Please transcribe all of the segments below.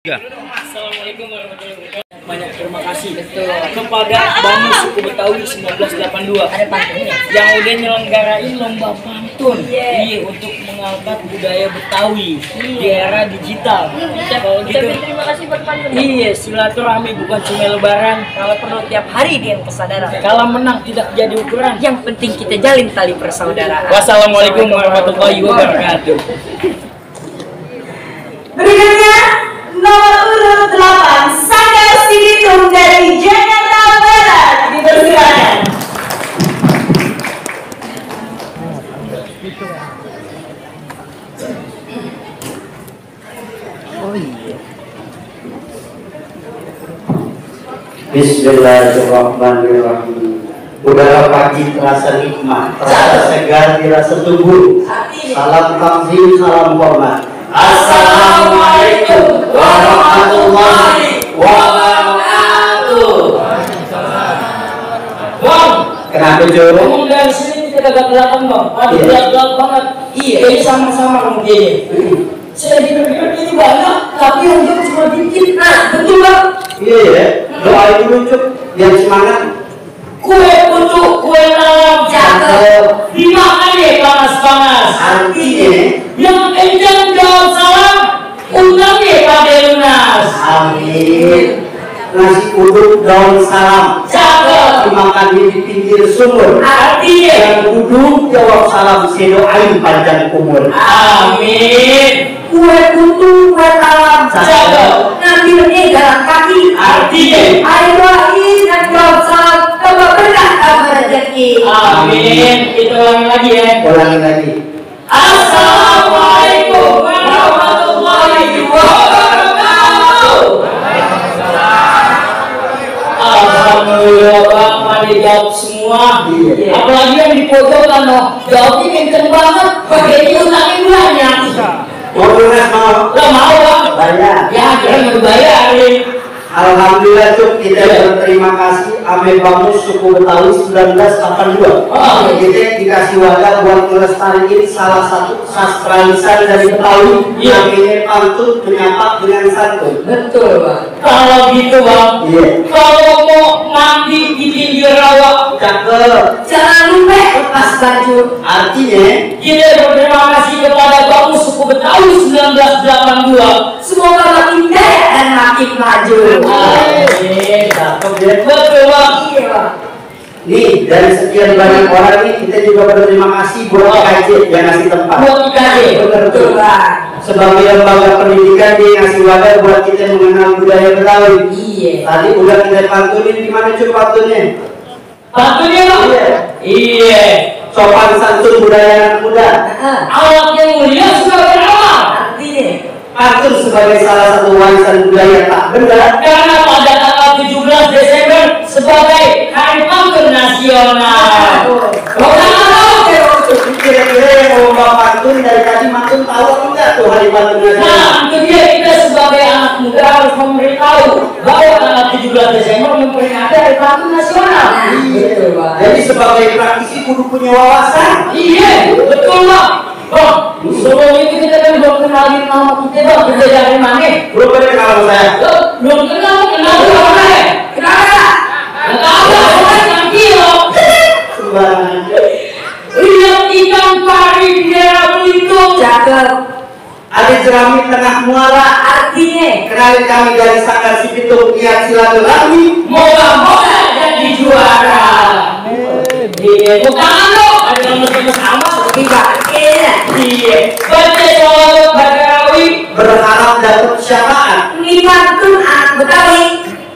Ya. Assalamualaikum warahmatullahi wabarakatuh. Banyak terima kasih kepada Bani Suku Betawi 1982 yang udah nyelenggarain lomba pantun untuk mengangkat budaya Betawi di era digital. Kalau gitu, terima kasih buat pantun. iya, silaturahmi bukan cuma lebaran. Kalau perlu tiap hari dengan kesadaran. Kalau menang tidak jadi ukuran. Yang penting kita jalin tali persaudaraan. Wassalamualaikum warahmatullahi wabarakatuh. Berikutnya nomor urut 8 Sanggar Sibitung dari Jakarta Barat dipersilakan. Bismillahirrahmanirrahim. Udara pagi terasa nikmat, terasa segar, dirasa tubuh. Salam takzim, salam hormat. Assalamualaikum warahmatullahi wabarakatuh. Bang, Kenapa Joro? kamu dari sini kita agak kelihatan bang. Aduh, gelap banget. Iya, ini sama-sama kamu kayaknya. Saya pikir ini banyak, tapi yang itu cuma dikit. Nah, betul bang. Iya ya, doa itu lucu, biar semangat. Kue putu, kue lalap, Cakep. dimakan ya panas-panas. Artinya, Yang kencang jawab salam, undang ya pada lunas. amin. Nasi uduk daun salam, Cakep. dimakan di pinggir sumur. Artinya, Yang duduk jawab salam, sedoain panjang umur. amin. Kue putu, kue talam, Cakep. ngambilnya jalan kaki. Artinya, Ayo doain dan jawab salam, tambah berkah tambah rezeki. amin. Kita ulangi lagi ya. Ulangi lagi. Assalamualaikum warahmatullahi wabarakatuh. Alhamdulillah bang, pada jawab semua. Iya. Apalagi yang di pojok kan, jawabnya kenceng banget. Pakai diutangin banyak. Mau lunas mau? Lah mau bang? Bayar. Ya, jangan dibayarin. Alhamdulillah Cuk, kita berterima kasih Ame Bamus Suku Betawi 1982. Kita dikasih wadah buat melestarikan salah satu sastra lisan dari Betawi, namanya pantun menyapa dengan santun. Betul bang. Kalau gitu bang, Iya. kalau mau mandi di pinggir rawa, Cakep. Jangan lupa lepas baju. Artinya, kita berterima kasih kepada Bamus Suku Betawi 1982. Semoga makin jaya dan makin maju. Amin. cakep ya. Betul bang. Iya bang. Nih, dari sekian banyak orang nih, kita juga berterima kasih buat KJ yang ngasih tempat. Buat IKJ. Betul bang. Sebagai lembaga pendidikan dia ngasih wadah buat kita mengenal budaya Betawi. Iya. Tadi udah kita pantunin, gimana Cuk pantunnya? Bantunya bang. Iya. Iya. Sopan santun budaya anak muda. Awak yang mulia sudah berawal. Artinya Pantun sebagai salah satu warisan budaya tak benda. Karena pada tanggal 17 Desember sebagai Hari Pantun Nasional. Kira-kira yang mau bawa pantun dari tadi mantun tahu apa enggak tuh hari pantun nasional? Nah, itu dia, kita sebagai anak muda harus memberitahu bahwa tanggal 17 Desember memperingati Hari Pantun Nasional. betul bang. Jadi sebagai praktisi kudu punya wawasan. Iya, betul bang. Bang, sebelum itu kita kan belum kenalin nama kita bang. Kita dari mana? Belum pada kenal sama saya. Loh, belum kenal mana? Kenapa? Enggak ada, orang yang kilo. Sembarangan. Lihat ikan pari di daerah Belitung. Cakep. Ada jerami tengah muara. Artinya Kenalin kami dari Sanggar Sibitung niat silaturahmi. Moga-moga jadi juara. Iya, bukan lo. Ada yang sama seperti Pak. iya. Iya, baca sholawat Badawi. Berharap dapat syafaat. Ini pantun anak Betawi.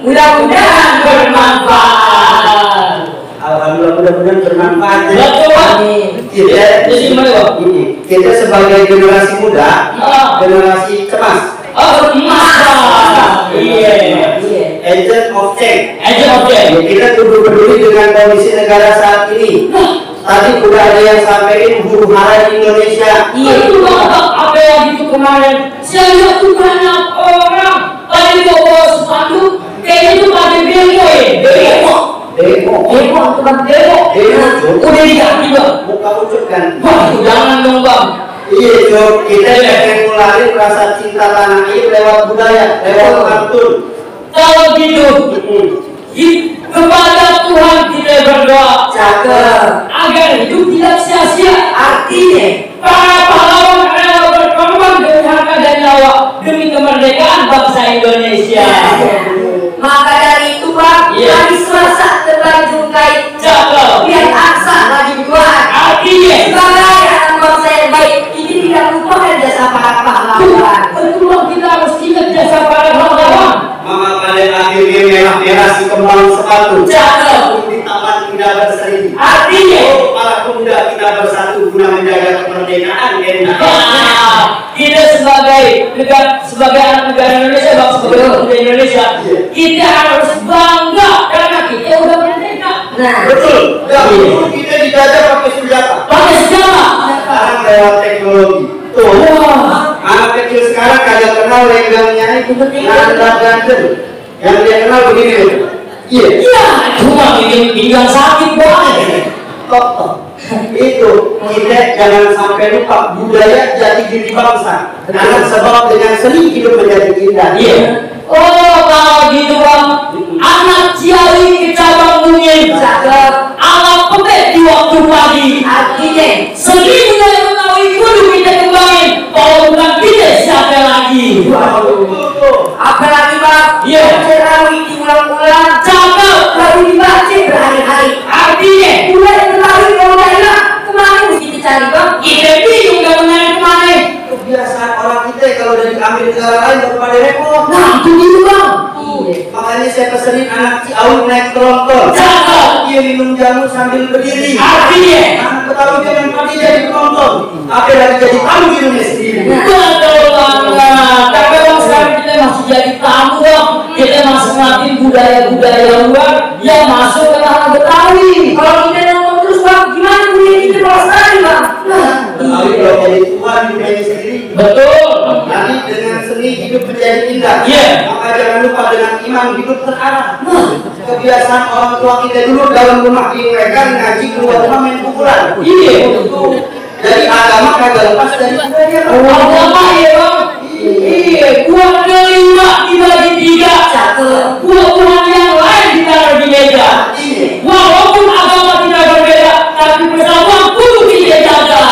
Mudah-mudahan Bermanfaat. Alhamdulillah mudah-mudahan bermanfaat. Betul Pak. Kita, Jadi gimana Pak? kita sebagai generasi muda, generasi cemas, Oh, emas. Iya. agent of change. Aja oke. Ya, kita kudu peduli dengan kondisi negara saat ini. Tadi udah ada yang sampaikan huru hara di Indonesia. Iya itu Bapak, apa yang itu kemarin? Saya lihat tuh banyak orang tadi bawa sepatu, kayaknya itu pada demo ya. Demo. Tukang demo. Cuk. Udah diganti bang. Muka ucap kan. Bang, jangan dong bang. Iya, Cuk. Kita pengen ngularin rasa cinta tanah air lewat budaya, lewat pantun. Kalau gitu, kepada Tuhan kita berdoa. Cakep. Agar hidup tidak sia-sia. Artinya Para pahlawan rela berkorban dengan harta dan nyawa demi kemerdekaan bangsa Indonesia. maka dari itu Pak, Iya. hari Selasa terlanjur kait Cakep. biar aksa lagi berdoa. Artinya, Sebagai anak bangsa yang baik, ini tidak lupakan jasa para pahlawan. betul kita harus ingat jasa para pahlawan. Mama pada akhirnya merah-merah si kembang sepatu. Cakep. Di taman tidak berseri. Artinya, Para pemuda kita bersatu guna menjaga kemerdekaan Indonesia. kita sebagai anak negara Indonesia, bangsa pemuda Indonesia, kita harus bangga karena kita udah merdeka. Nah, Betul. Dahulu kita dijajah pakai senjata. Pakai senjata. Sekarang lewat teknologi. Tuh. Wah, Anak kecil sekarang kagak kenal lenggangnya itu nanda ganteng. Yang dia kenal begini loh. Iya. iya, cuma pinggang sakit banget. Tok. Itu kita jangan sampai lupa budaya jati diri bangsa. Karena sebab dengan seni hidup menjadi indah. Iya. Oh, kalau gitu bang, anak Ciawi kecabang bungin, cakep. anak petek di waktu pagi. Artinya Seni budaya Betawi kudu kita kembangin. Kalau bukan kita siapa lagi? apalagi Pak, Iya. Cerawi diulang-ulang, Cakep. lalu dibaca berhari-hari. Artinya, Udah Betawi kalau daerah kemana mesti dicari Bang? kita bingung gak mengenai kemana. Kebiasaan orang kita kalau dari ambil negara lain baru pada repot. Nah, itu gitu bang. Iya. Makanya saya pesenin anak Ciawi naik tronton. Cakep. Dia minum jamu sambil berdiri. Artinya, Anak Betawi jangan pagi jadi penonton. Apa lagi jadi tamu di dunia sendiri. betul banget. Tapi bang sekarang kita masih jadi tamu bang. Kita masih ngeliatin budaya-budaya luar yang masuk ke tanah Betawi. Kalau kita nonton terus Bang, gimana budaya kita melestari Bang? Nah, Betawi kalau jadi tuan di dunia sendiri. Betul. Nanti dengan seni hidup menjadi indah. Iya. Maka jangan lupa dengan iman hidup terarah. Kebiasaan orang tua kita dulu dalam rumah mereka ngaji keluar rumah main pukulan. Iya. Jadi agama kagak lepas dari budaya. Agama ya bang. Iya. Buah kelima dibagi tiga. cakep. Buah-buahan yang lain ditaruh di meja. Iya. Walaupun agama tidak berbeda, tapi persatuan kudu kita jaga.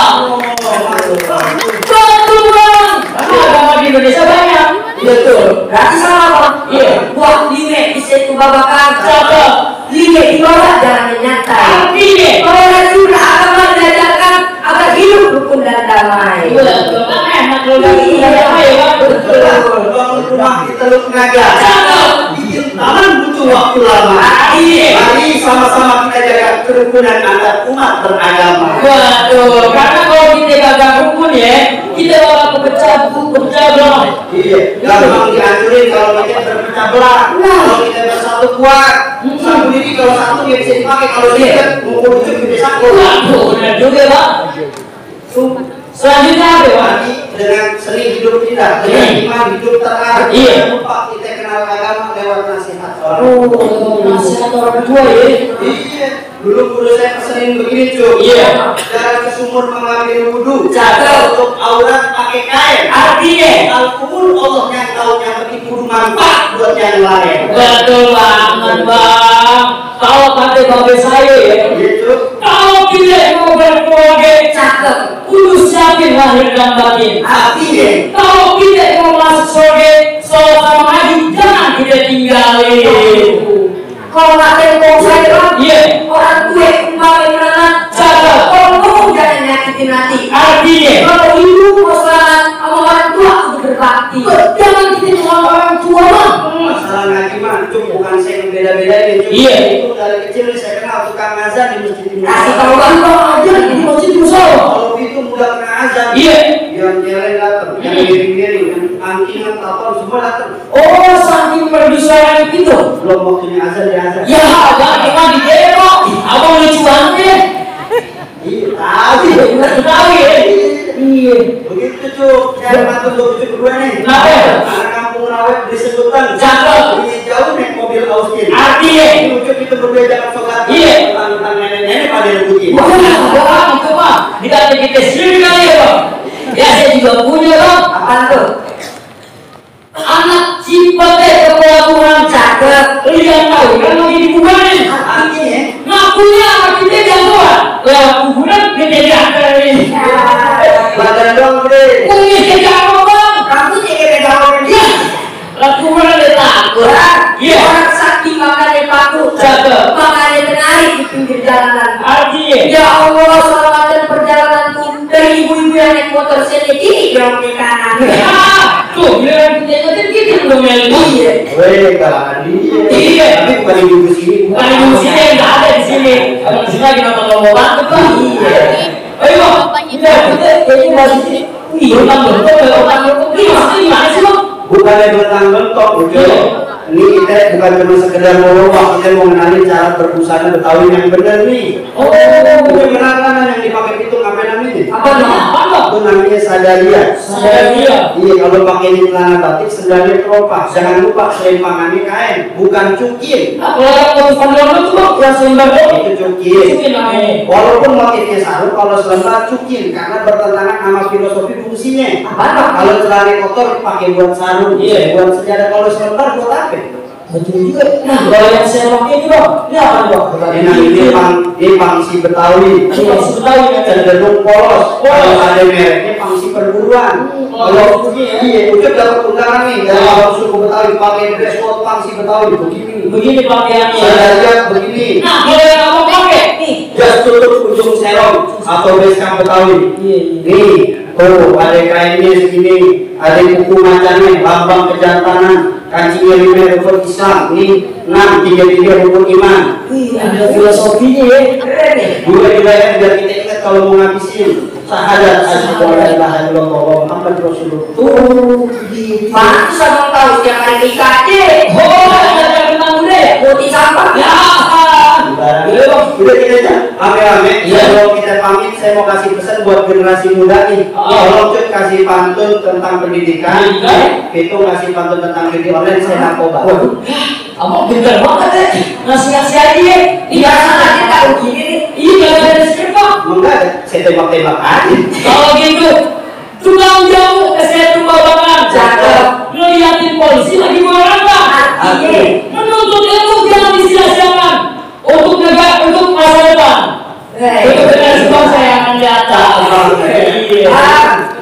Betul bang. Agama di Indonesia banyak. Betul. Berarti sama Bang. Iya. Buat lime di situ babakan. Cakep. Lime di bawah jangan menyantai. Artinya, Kalau dari sudah agama diajarkan agar hidup rukun dan damai. betul. Enak lo dari apa ya bang? Betul. Bangun rumah kita lu tenaga. Cakep. Bikin taman butuh waktu lama. Iya. Mari sama-sama kita jaga kerukunan antar umat beragama. Waduh, karena kalau kita gagal rukun ya, kita bakal pecah belah. Iya. Gampang dihancurin kalau kita berpecah belah. Kalau kita bersatu kuat. Satu diri kalau satu dia bisa dipakai. Kalau dia mukul ucuk bisa sangkut. Waduh, benar juga bang. Selanjutnya apa bang? Mari dengan seni hidup kita, dengan iman hidup terarah. Iya. Jangan lupa kita kenal agama lewat nasihat orang. Oh, nasihat orang tua ya. Iya. Dulu guru saya pesenin begini cuy. Iya. Jangan ke sumur mengambil wudhu. Cakep. Untuk aurat pakai kain. Artinya, Al-Qur'an Allah yang tahu yang penting kudu manfaat buat yang lain. betul banget bang. Kalau kata babe saya ya, Gitu. kalau kita mau berkeluarga, Cakep. kudu siapin lahir dan batin. Artinya Kalau kita mau masuk surga, sholat maju jangan kita tinggalin. Kalau nggak tembok saya Bang, Iya. orang tua kembali mana? Cakep. Kalau ngomong jangan nyakitin hati. Artinya, Kalau ibu mau sholat sama orang tua untuk berbakti. jangan kita sama orang tua bang. masalah ngaji mah cuk bukan saya yang beda-bedain cuk. Iya. Itu dari kecil saya kenal tukang azan di masjid ini. Kasih tahu Bang. Aja di masjid musola. Kalau itu mudah kena azan. Iya. Yang jalan datang, yang miring-miring, yang angkinan telepon semua datang. Oh, saking berdusaran itu. Belum waktunya azan ya azan. Ya, abang cuma di demo. Abang lucu banget. Iya, tahu. Tahu ya? Iya. Begitu cuk, saya bantu lucu kedua nih. Kenapa? Anak kampung Rawet disebutan. Cakep. Ini jauh naik mobil Austin. Artinya, Lucu itu berbeda dengan sholat. Iya. Tentang nenek-nenek pada rebutin. wah, bang itu mah. Tidak ada kita sendiri kali ya bang. Ya saya juga punya dong. Apaan tuh? Anak Cipete kepala Tuhan. Cakep. Lihat tahu kan lagi dibubarin. Artinya ya. Ngakunya anak kita jagoan. Lewat kuburan gede diantarin. Badan dong, Bre. Kumis kejago bang. Kamu jadi pegangan dia. Lah kuburan dia takut. Iya. Orang sakti makannya paku. Cakep. Makannya menarik di pinggir jalanan. Artinya. Ya Allah, selamatkan perjalananku dari ibu-ibu yang naik motor sini kiri belok ke kanan. Tuh, bilang kita gitu belum Iya. Weh, kalangan dia. Iya. Tapi bukan ibu sini. Bukan ibu sini yang nggak ada di sini. Abang di sini lagi nonton lomba banget tuh. Iya. Ayo, kita kayaknya masih sini. Iya, belum gimana sih bang? Bukannya bertanggung Ujo. Ini kita bukan cuma sekedar mau lomba, kita mau mengenali cara berbusana Betawi yang benar nih. Oh, Ini makanan yang dipakai itu apa namanya? Apa namanya? Itu namanya sadaria. Sadaria. Iya, kalau pakai ini celana batik sadaria keropak. Jangan lupa selimpangannya kain, bukan cukir. Kalau yang mau panduan itu bang, yang selembar dong. Itu cukir. Cukir namanya. Walaupun motifnya sarung, kalau selembar cukir karena bertentangan sama filosofi fungsinya. Apa? Kalau celana kotor pakai buat sarung, Iya. buat sejadah. Kalau selembar buat apa? Betul juga. Nah, kalau yang saya pakai ini bang, ini apa bang? Ini pangsi Betawi. Ini pangsi Betawi kan? Cenderung polos. Kalau ada mereknya pangsi perburuan. Kalau iya, Ucup dapat undangan nih dari orang suku Betawi pakai dress code pangsi Betawi begini. Begini pakaiannya. Saya begini. Nah, kalau yang kamu pakai nih. Jas tutup ujung serong atau beskap Betawi. Iya. Nih, tuh ada kainnya segini, ada buku macamnya, lambang kejantanan, kancingnya 5 rukun Islam, nih 6 3 rukun iman. Ada filosofinya ya. Juga dibayar biar kita ingat kalau mau ngabisin syahadat asyhadu an la ilaha illallah wa Muhammad Rasulullah. Tuh, gitu. Pantes abang tahu setiap hari ke IKJ. Oh, ada tentang udah ya? Putih sampah. Ya. Udah kita aja rame-rame. Iya. Kalau kita pamit, saya mau kasih pesan buat generasi muda nih. Tolong Cut kasih pantun tentang pendidikan. Pendidikan. Itu kasih pantun tentang judi online, saya narkoba. Waduh, abang pintar banget ya. Ngasih-ngasih aja ya. Iya, nanti tahu gini nih. Iya, gak ada skrip bang. Enggak, saya tembak-tembak aja. Kalau gitu, tukang jamu saya tumbal banget. Cakep. Ngeliatin polisi lagi marah bang. Artinya. Menuntut ilmu jangan disia-siakan. Untuk negara, untuk masa depan. Untuk generasi bangsa yang akan datang. Iya.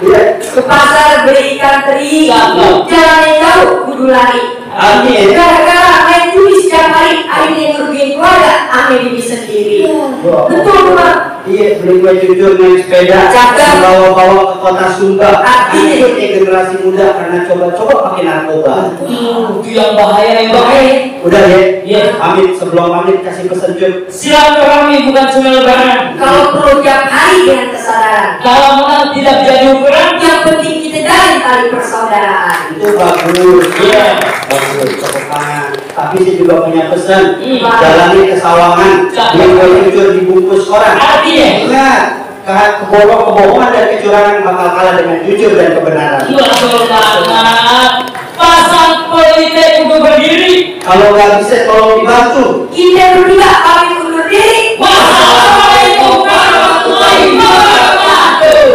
Iya. Ke pasar beli ikan teri. Cakep. Jalan yang jauh, kudu lari. Amin. Gara-gara main judi setiap hari, akhirnya ngerugiin keluarga, ame diri sendiri. Betul, Pak. Iya, beli kue jujur naik sepeda, Cakep. bawa-bawa ke kota Sumba. Artinya. Ini generasi muda karena coba-coba pakai narkoba. Itu yang bahaya ya bang. Udah ya? Iya. Amit sebelum pamit kasih pesan Cut. Silaturahmi bukan cuma lebaran. Kalau perlu tiap hari dengan kesadaran. Kalau menang tidak jadi ukuran. Yang penting kita jalin tali persaudaraan. Itu bagus. Iya. Bagus, tepuk tangan. Tapi saya juga punya pesan. Hmm. Jalani kesawangan. Cakep. Yang kue jujur dibungkus orang. Artinya. Ingat, kebohongan dan kecurangan bakal kalah dengan jujur dan kebenaran. Betul banget. Pasang politik untuk berdiri. Kalau nggak bisa tolong dibantu. Kita berdua pamit undur diri. Wassalamualaikum warahmatullahi wabarakatuh.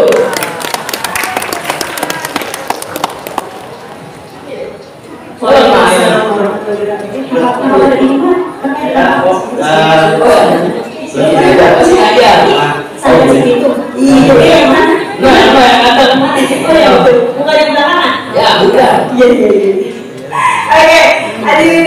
Masih ada. Saya segitu. Iya, mana? Bukan yang belakangan. Ya, bukan. Oke, hadirin